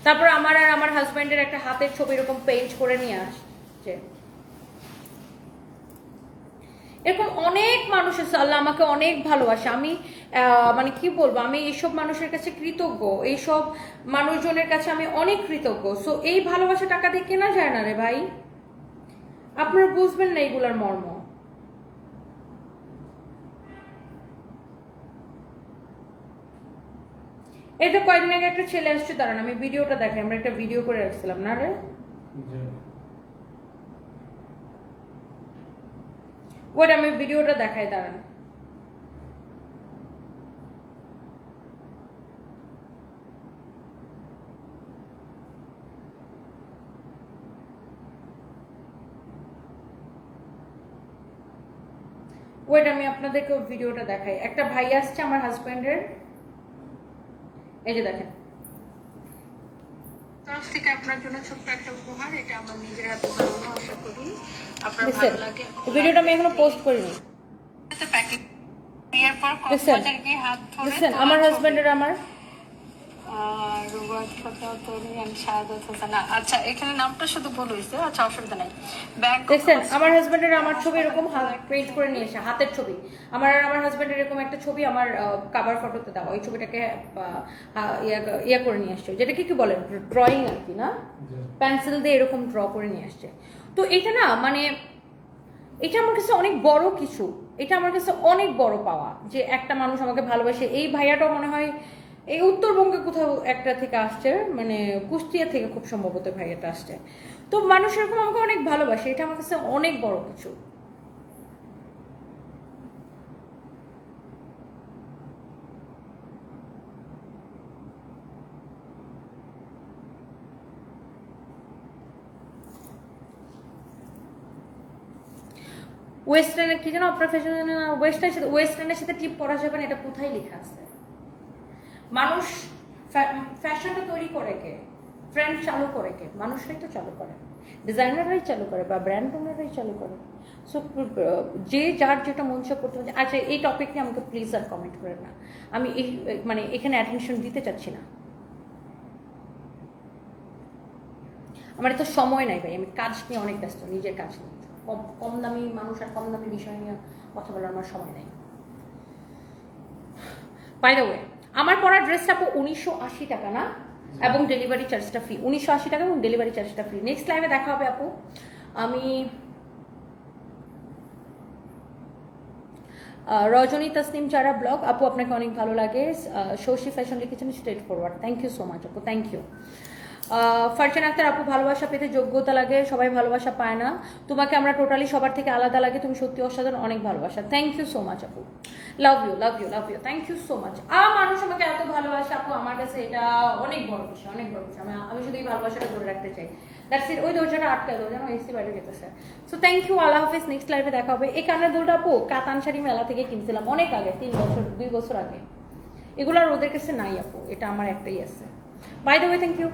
তারপর আমার আর আমার হাজব্যান্ডের একটা হাতের ছবি এরকম পেইন্ট করে নিয়ে আসছে। এরকম অনেক মানুষ আছে, আল্লাহ আমাকে অনেক ভালোবাসে। আমি মানে কি বলবো, আমি এইসব মানুষের কাছে কৃতজ্ঞ, এইসব মানুষজনের কাছে আমি অনেক কৃতজ্ঞ। সো এই ভালোবাসা টাকা দিয়ে কেনা যায় না রে ভাই, আপনারা বুঝবেন না এইগুলার মর্ম। এটা কয়েকদিন আগে একটা ছেলে আসছে, দাঁড়ান আমি ভিডিওটা দেখাই, আমরা একটা ভিডিও করে রাখছিলাম না রে, ওইটা আমি ভিডিওটা দেখাই, দাঁড়ান। ওইটা আমি আপনাদেরকে ভিডিওটা দেখাই। একটা ভাই আসছে আমার হাজবেন্ডের, এই যে দেখেন, তরফ থেকে আপনার জন্য ছোট্ট একটা উপহার, এটা আমার নিজের হাতে বানানো, আশা করি আপনার ভালো লাগে। ভিডিওটা আমি এখনো পোস্ট করিনি। এটা প্যাকেট এর পর কক্সবাজারকে হাত ধরে আমার হাজবেন্ডের আমার রুবাত কথা তরি আমি শাহাদাত হোসেন। আচ্ছা এখানে নামটা শুধু ভুল হয়েছে, আচ্ছা অসুবিধা নাই। ব্যাংক দেখছেন আমার হাজবেন্ডের আমার ছবি এরকম প্রিন্ট করে নিয়ে এসে, হাতের ছবি আমার আর আমার হাজবেন্ডের এরকম একটা ছবি আমার কভার ফটোতে দেওয়া, ওই ছবিটাকে ইয়া করে নিয়ে আসছে, যেটাকে কি বলেন ড্রয়িং আর কি, না পেন্সিল দিয়ে এরকম ড্র করে নিয়ে আসছে। তো এটা না মানে এটা আমার কাছে অনেক বড় কিছু, এটা আমার কাছে অনেক বড় পাওয়া যে একটা মানুষ আমাকে ভালোবাসে। এই ভাইয়াটাও মনে হয় এই উত্তরবঙ্গে কোথাও একটা থেকে আসছে, মানে কুষ্টিয়া থেকে খুব সম্ভবত ভাইয়াটা আসছে। তো মানুষ এরকম আমাকে অনেক ভালোবাসে, এটা আমার কাছে অনেক বড় কিছু। ওয়েস্টার্নের কি যেন আপনার ফ্যাশন, ওয়েস্টার্নের সাথে টিপ করা যাবে না, এটা কোথায় লেখা আছে? মানুষ ফ্যাশনটা তৈরি করে কে, ট্রেন্ড চালু করে কে? মানুষরাই তো চালু করে, ডিজাইনাররাই চালু করে বা ব্র্যান্ড ওনাররাই চালু করে। সো যে যার যেটা মন চায় করতে পারছে। আচ্ছা এই টপিক নিয়ে আমাকে প্লিজ আর কমেন্ট করেন না, আমি এই মানে এখানে অ্যাটেনশন দিতে চাচ্ছি না, আমার তো সময় নাই ভাই, আমি কাজ নিয়ে অনেক ব্যস্ত, নিজের কাজ নিয়ে। কম দামি মানুষ আর কম দামি বিষয় নিয়ে কথা বলার আমার সময় নেই। বাই দ্য ওয়ে আমার পরা ড্রেসটা 1980 টাকা না, এবং ডেলিভারি চার্জটা ফ্রি। 1980 টাকা এবং ডেলিভারি চার্জটা ফ্রি। নেক্সট লাইভে দেখা হবে আপু। আমি রজনী তসনিম চারা ব্লগ, আপু আপনাকে অনেক ভালো লাগে। শশী ফ্যাশন লিখেছেন straight forward, thank you so much আপু, থ্যাংক ইউ। ফারজান আক্তার আপু, ভালোবাসা পেতে যোগ্যতা লাগে, সবাই ভালোবাসা পায় না, তোমাকে আমরা টোটালি সবার থেকে আলাদা লাগে, তুমি সত্যি অসাধারণ, অনেক ভালোবাসা। থ্যাংক ইউ সো মাচ আপু, love you love you love you, thank you so much. মানুষ আমাকে এত ভালোবাসে আপু, আমার কাছে এটা অনেক বড় বিষয়, অনেক বড় বিষয়। আমি শুধু এই ভালোবাসাটা ধরে রাখতে চাই, দ্যাটস ইট। ওই দরজাটা আটকায় দাও, যেন এসি বাইরে যেতেছে। সো থ্যাংক ইউ, আল্লাহ হাফিজ, নেক্সট লাইভে দেখা হবে। এই কানের দুলটা আপু কাতানশাড়ি মেলা থেকে কিনছিলাম অনেক আগে, 2 বছর আগে। এগুলো আর ওদের কাছে নাই আপু, এটা আমার একটাই আছে। By the way thank you.